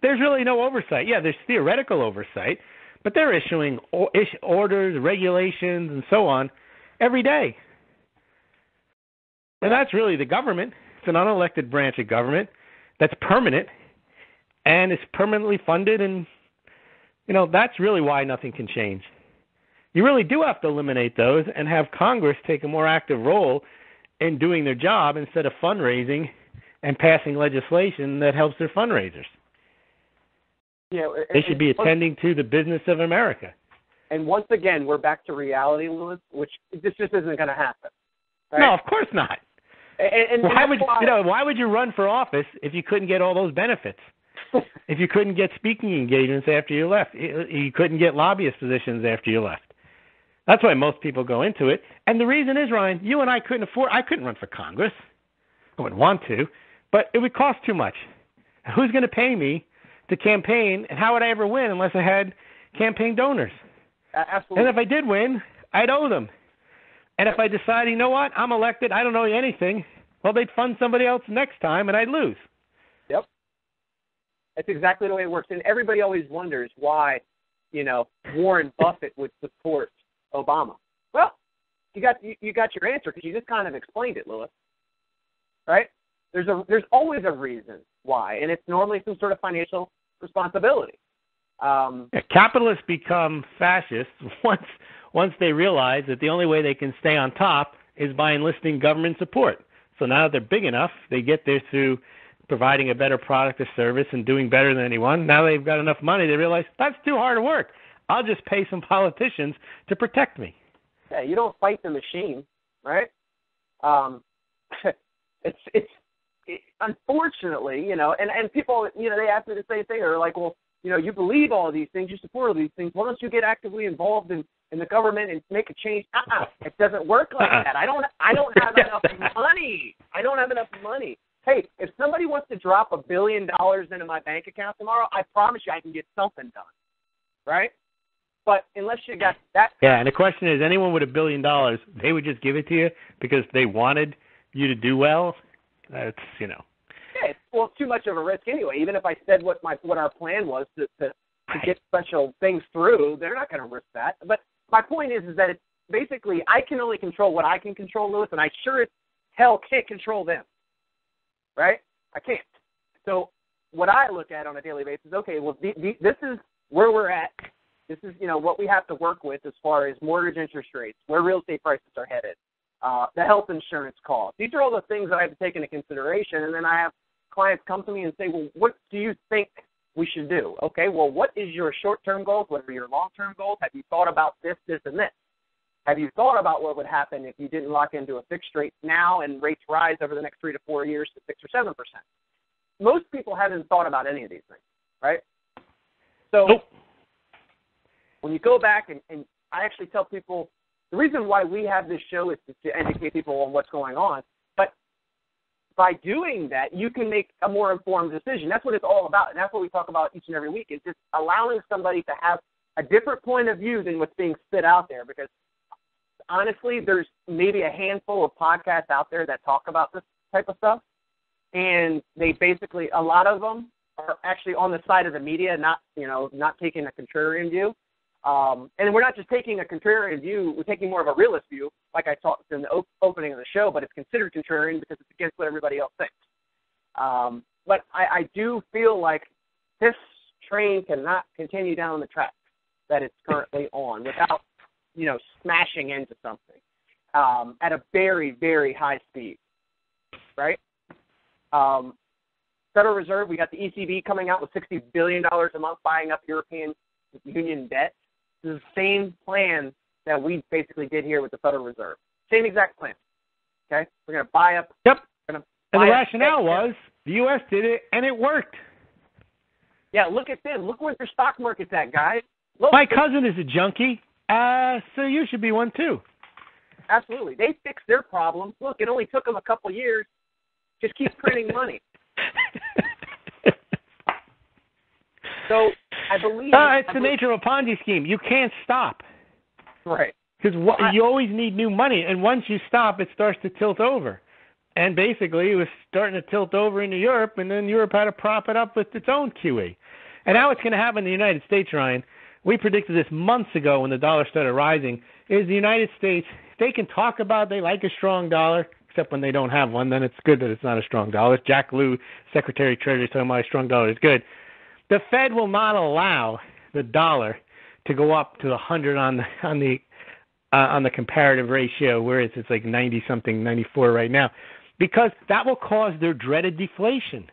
there's really no oversight. Yeah, there's theoretical oversight, but they're issuing orders, regulations, and so on every day. And that's really the government. It's an unelected branch of government that's permanent and it's permanently funded, and that's really why nothing can change. You really do have to eliminate those and have Congress take a more active role in doing their job instead of fundraising and passing legislation that helps their fundraisers. Yeah, they should be attending to the business of America. And once again, we're back to reality, Louis, which this just isn't going to happen. Right? No, of course not. And why would you run for office if you couldn't get all those benefits? If you couldn't get speaking engagements after you left, you couldn't get lobbyist positions after you left. That's why most people go into it. And the reason is, Ryan, you and I couldn't run for Congress. I wouldn't want to, but it would cost too much. Who's going to pay me to campaign, and how would I ever win unless I had campaign donors? Absolutely. And if I did win, I'd owe them. And if I decide, you know what, I'm elected, I don't owe you anything, well, they'd fund somebody else next time, and I'd lose. Yep. That's exactly the way it works. And everybody always wonders why, Warren Buffett would support Obama. Well, you got your answer because you just kind of explained it, Louis. Right? There's always a reason why, and it's normally some sort of financial responsibility. Capitalists become fascists once they realize that the only way they can stay on top is by enlisting government support. So now that they're big enough, they get there through providing a better product or service and doing better than anyone. Now they've got enough money, they realize that's too hard to work. I'll just pay some politicians to protect me. Yeah, you don't fight the machine, right? It's unfortunately, and people, they ask me the same thing. They're like, well, you believe all of these things, you support all these things. Why don't you get actively involved in the government and make a change? It doesn't work like that. I don't have enough money. I don't have enough money. Hey, if somebody wants to drop $1 billion into my bank account tomorrow, I promise you I can get something done, right? But unless you got that... Yeah, and the question is, anyone with $1 billion, they would just give it to you because they wanted you to do well? That's, Yeah, it's too much of a risk anyway. Even if I said what our plan was to get special things through, they're not going to risk that. But my point is that it's basically I can only control what I can control, Louis, and I sure as hell can't control them. Right? I can't. So what I look at on a daily basis, okay, well, this is where we're at. This is, what we have to work with as far as mortgage interest rates, where real estate prices are headed, the health insurance costs. These are all the things that I have to take into consideration. And then I have clients come to me and say, well, what do you think we should do? Okay, well, what is your short-term goals? What are your long-term goals? Have you thought about this, and this? Have you thought about what would happen if you didn't lock into a fixed rate now and rates rise over the next 3 to 4 years to 6 or 7%? Most people haven't thought about any of these things, right? So when you go back, and I actually tell people, the reason why we have this show is to educate people on what's going on. But by doing that, you can make a more informed decision. That's what it's all about. And that's what we talk about each and every week, is just allowing somebody to have a different point of view than what's being spit out there. Because honestly, there's maybe a handful of podcasts out there that talk about this type of stuff. And they basically, a lot of them are actually on the side of the media, not taking a contrarian view. And we're not just taking a contrarian view, we're taking more of a realist view, like I talked in the opening of the show, but it's considered contrarian because it's against what everybody else thinks. But I do feel like this train cannot continue down the track that it's currently on without, smashing into something at a very, very high speed, right? Federal Reserve, we got the ECB coming out with $60 billion a month buying up European Union debt. This is the same plan that we basically did here with the Federal Reserve. Same exact plan. Okay? We're going to buy up. Yep. And the rationale was the U.S. did it, and it worked. Yeah, look at them. Look where their stock market's at, guys. Look, my cousin is a junkie, so you should be one too. Absolutely. They fixed their problem. Look, it only took them a couple years. Just keep printing money. So I believe it's the nature of a Ponzi scheme. You can't stop. Right. Because you always need new money, and once you stop, it starts to tilt over. And basically, it was starting to tilt over into Europe, and then Europe had to prop it up with its own QE. And now what's going to happen in the United States, Ryan, we predicted this months ago when the dollar started rising, is the United States, they can talk about they like a strong dollar, except when they don't have one, then it's good that it's not a strong dollar. Jack Lew, Secretary of Treasury, talking about a strong dollar is good. The Fed will not allow the dollar to go up to 100 on the comparative ratio, whereas it's like 90-something, 94 right now, because that will cause their dreaded deflation.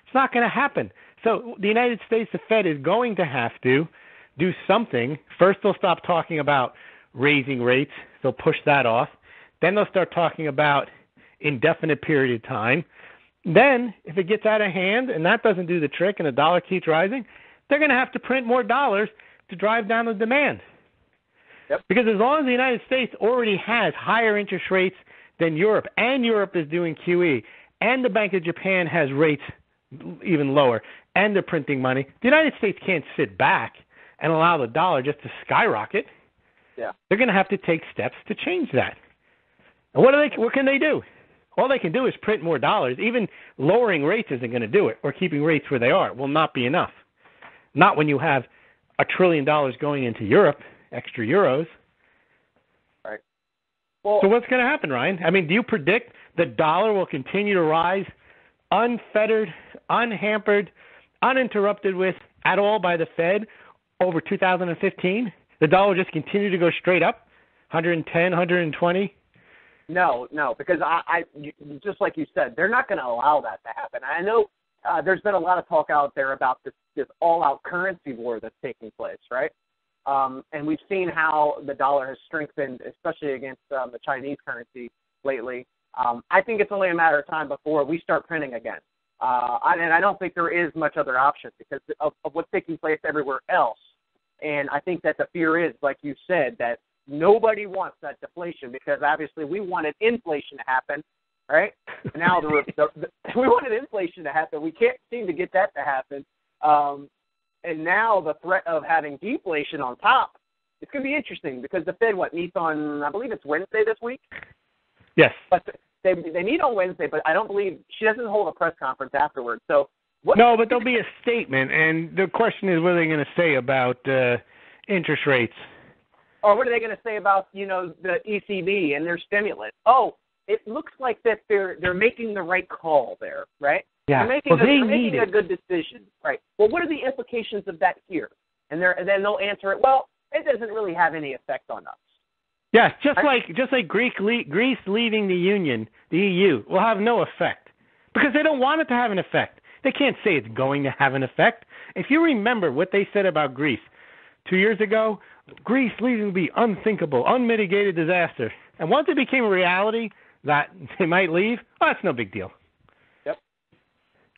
It's not going to happen. So the United States, the Fed, is going to have to do something. First, they'll stop talking about raising rates. They'll push that off. Then they'll start talking about indefinite period of time. Then, if it gets out of hand and that doesn't do the trick and the dollar keeps rising, they're going to have to print more dollars to drive down the demand. Yep. Because as long as the United States already has higher interest rates than Europe, and Europe is doing QE, and the Bank of Japan has rates even lower, and they're printing money, the United States can't sit back and allow the dollar just to skyrocket. Yeah. They're going to have to take steps to change that. And what can they do? All they can do is print more dollars. Even lowering rates isn't going to do it, or keeping rates where they are will not be enough. Not when you have $1 trillion going into Europe, extra euros. Right. Well, so what's going to happen, Ryan? I mean, do you predict the dollar will continue to rise unfettered, unhampered, uninterrupted with at all by the Fed over 2015? The dollar just continue to go straight up, 110, 120? No, because I just like you said, they're not going to allow that to happen. I know there's been a lot of talk out there about this all-out currency war that's taking place, right? And we've seen how the dollar has strengthened, especially against the Chinese currency lately. I think it's only a matter of time before we start printing again. And I don't think there is much other option because of what's taking place everywhere else. And I think that the fear is, like you said, that nobody wants that deflation because obviously we wanted inflation to happen, right? Now we wanted inflation to happen. We can't seem to get that to happen. And now the threat of having deflation on top, it's going to be interesting because the Fed, meets on, I believe it's Wednesday this week? Yes. But they meet on Wednesday, but I don't believe, she doesn't hold a press conference afterwards. So no, but there'll be a statement, and the question is what are they going to say about interest rates? Or what are they going to say about, the ECB and their stimulus? Oh, it looks like that they're making the right call there, right? Yeah. They're making a good decision, right? Well, what are the implications of that here? And then they'll answer it. Well, it doesn't really have any effect on us. Yeah, just like Greece leaving the Union, the EU, will have no effect because they don't want it to have an effect. They can't say it's going to have an effect. If you remember what they said about Greece 2 years ago, Greece leaving would be unthinkable, unmitigated disaster. And once it became a reality that they might leave, oh, that's no big deal. Yep.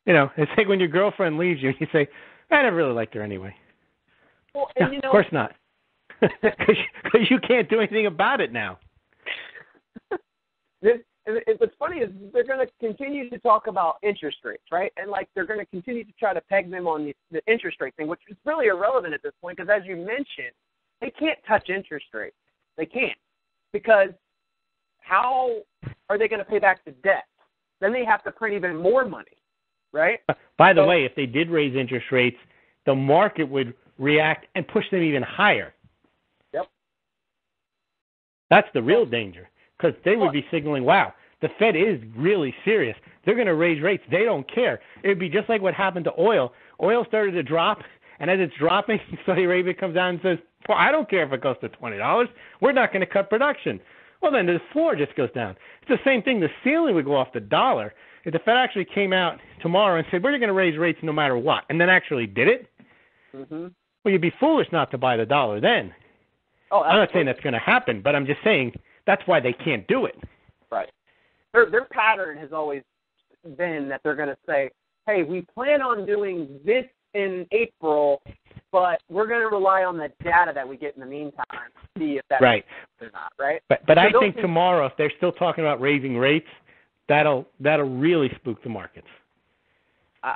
You know, it's like when your girlfriend leaves you, you say, I never really liked her anyway. Well, and, Of course not. Because you can't do anything about it now. What's funny is they're going to continue to talk about interest rates, right? And, like, they're going to continue to try to peg them on the interest rate thing, which is really irrelevant at this point because, as you mentioned, they can't touch interest rates. They can't. Because how are they going to pay back the debt? Then they have to print even more money, right? By the way, if they did raise interest rates, the market would react and push them even higher. Yep. That's the real danger because they would be signaling, wow, the Fed is really serious. They're going to raise rates. They don't care. It would be just like what happened to oil. Oil started to drop, and as it's dropping, Saudi Arabia comes down and says, well, I don't care if it goes to $20. We're not going to cut production. Well, then the floor just goes down. It's the same thing. The ceiling would go off the dollar. If the Fed actually came out tomorrow and said, we're going to raise rates no matter what, and then actually did it, well, you'd be foolish not to buy the dollar then. Oh, I'm not saying that's going to happen, but I'm just saying that's why they can't do it. Right. Their pattern has always been that they're going to say, hey, we plan on doing this in April, but we're going to rely on the data that we get in the meantime to see if that's right or not, right? But I think tomorrow, if they're still talking about raising rates, that'll really spook the markets.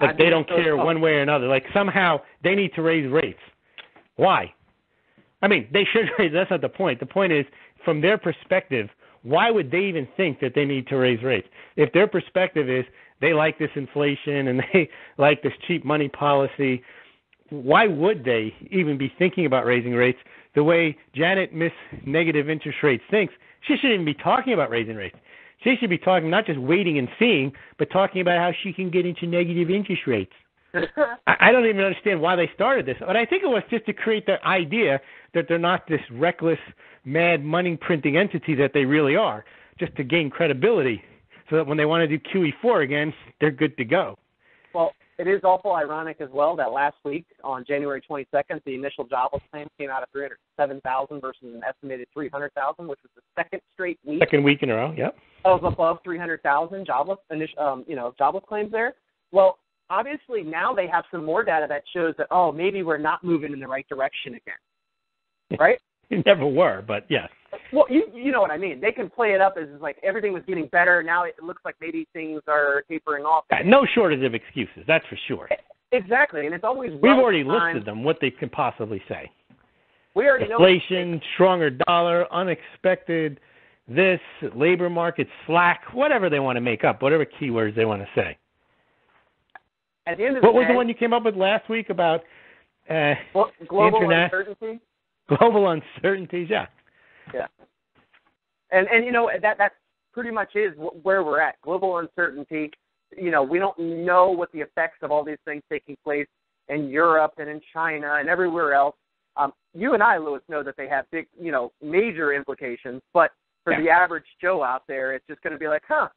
Like they don't care one way or another. Like somehow they need to raise rates. Why? I mean, they should raise. That's not the point. The point is, from their perspective, why would they even think that they need to raise rates? If their perspective is they like this inflation and they like this cheap money policy, why would they even be thinking about raising rates? The way Janet Miss Negative Interest Rates thinks, she shouldn't even be talking about raising rates. She should be talking not just waiting and seeing, but talking about how she can get into negative interest rates. I don't even understand why they started this, but I think it was just to create the idea that they're not this reckless, mad money-printing entity that they really are, just to gain credibility so that when they want to do QE4 again, they're good to go. Well, it is awful ironic as well that last week on January 22nd, the initial jobless claims came out at 307,000 versus an estimated 300,000, which was the second straight week. Second week in a row, yep. Of above 300,000 jobless claims there. Well, obviously now they have some more data that shows that, oh, maybe we're not moving in the right direction again, right? You never were, but yes. Well, you know what I mean. They can play it up as like everything was getting better. Now it looks like maybe things are tapering off. No shortage of excuses, that's for sure. Exactly, and it's always We've already listed them, what they can possibly say. We already know. Inflation, stronger dollar, unexpected this, labor market slack, whatever they want to make up, whatever keywords they want to say. At the end of what the was day, the one you came up with last week about global uncertainty? Global uncertainties, yeah. Yeah. And you know, that pretty much is where we're at. Global uncertainty. You know, we don't know what the effects of all these things taking place in Europe and in China and everywhere else. You and I, Louis, know that they have big, major implications, but for the average Joe out there, it's just going to be like, there's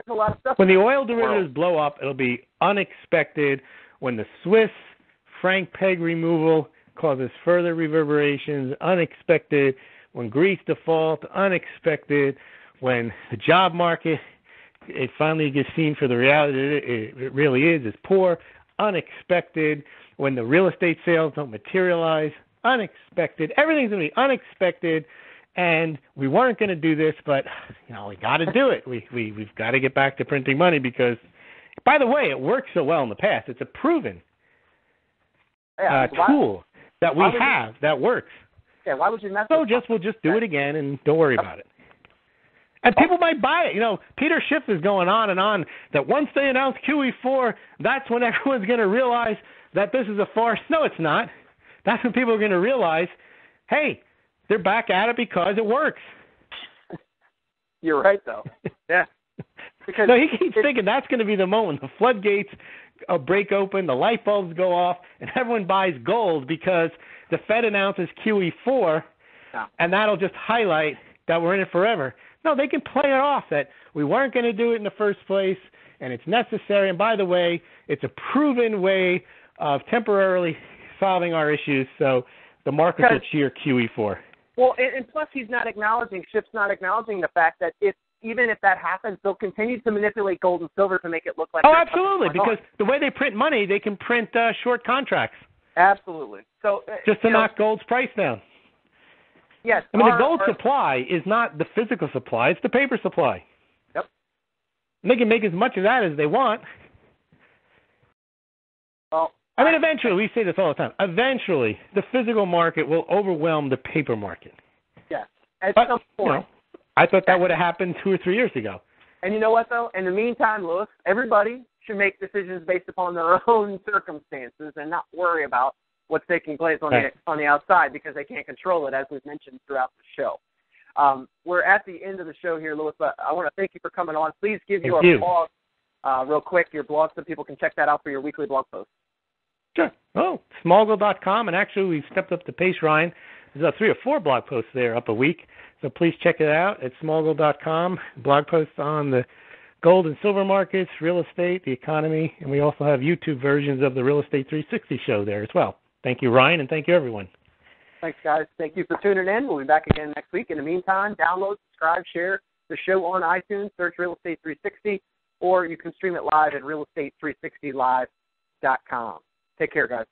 a lot of stuff. When the oil derivatives blow up, it'll be unexpected. When the Swiss franc peg removal causes further reverberations, unexpected. When Greece default, unexpected. When the job market, it finally gets seen for the reality it really is, it's poor, unexpected. When the real estate sales don't materialize, unexpected. Everything's going to be unexpected. And we weren't going to do this, but we got to do it. We've got to get back to printing money because, by the way, it worked so well in the past. It's a proven tool that we have that works. Yeah, why would you mess? So we'll just do it again and don't worry about it. And people might buy it. Peter Schiff is going on and on that once they announce QE4, that's when everyone's going to realize that this is a farce. No, it's not. That's when people are going to realize, hey, they're back at it because it works. You're right, though. Yeah. Because he keeps thinking that's going to be the moment. The floodgates break open, the light bulbs go off, and everyone buys gold because the Fed announces QE4, and that'll just highlight that we're in it forever. No, they can play it off that we weren't going to do it in the first place, and it's necessary. And by the way, it's a proven way of temporarily solving our issues. So The markets will cheer QE4. Well, and plus Schiff's not acknowledging the fact that even if that happens, they'll continue to manipulate gold and silver to make it look like. Oh, absolutely, because the way they print money, they can print short contracts. Absolutely. So just to knock gold's price down. Yes. I mean, the gold supply is not the physical supply; it's the paper supply. Yep. And they can make as much of that as they want. Well, I mean, eventually, we say this all the time. Eventually, the physical market will overwhelm the paper market. Yes. At but, some point. I thought that would have happened 2 or 3 years ago. And you know what, though? In the meantime, Lewis, everybody should make decisions based upon their own circumstances and not worry about what's taking place on the outside because they can't control it, as we've mentioned throughout the show. We're at the end of the show here, Lewis, but I want to thank you for coming on. Please give your blog real quick, your blog, so people can check that out for your weekly blog post. Sure. Oh, smallgold.com, and actually we've stepped up the pace, Ryan. There's 3 or 4 blog posts there up a week, so please check it out at smallgold.com. Blog posts on the gold and silver markets, real estate, the economy, and we also have YouTube versions of the Real Estate 360 show there as well. Thank you, Ryan, and thank you, everyone. Thanks, guys. Thank you for tuning in. We'll be back again next week. In the meantime, download, subscribe, share the show on iTunes, search Real Estate 360, or you can stream it live at realestate360live.com. Take care, guys.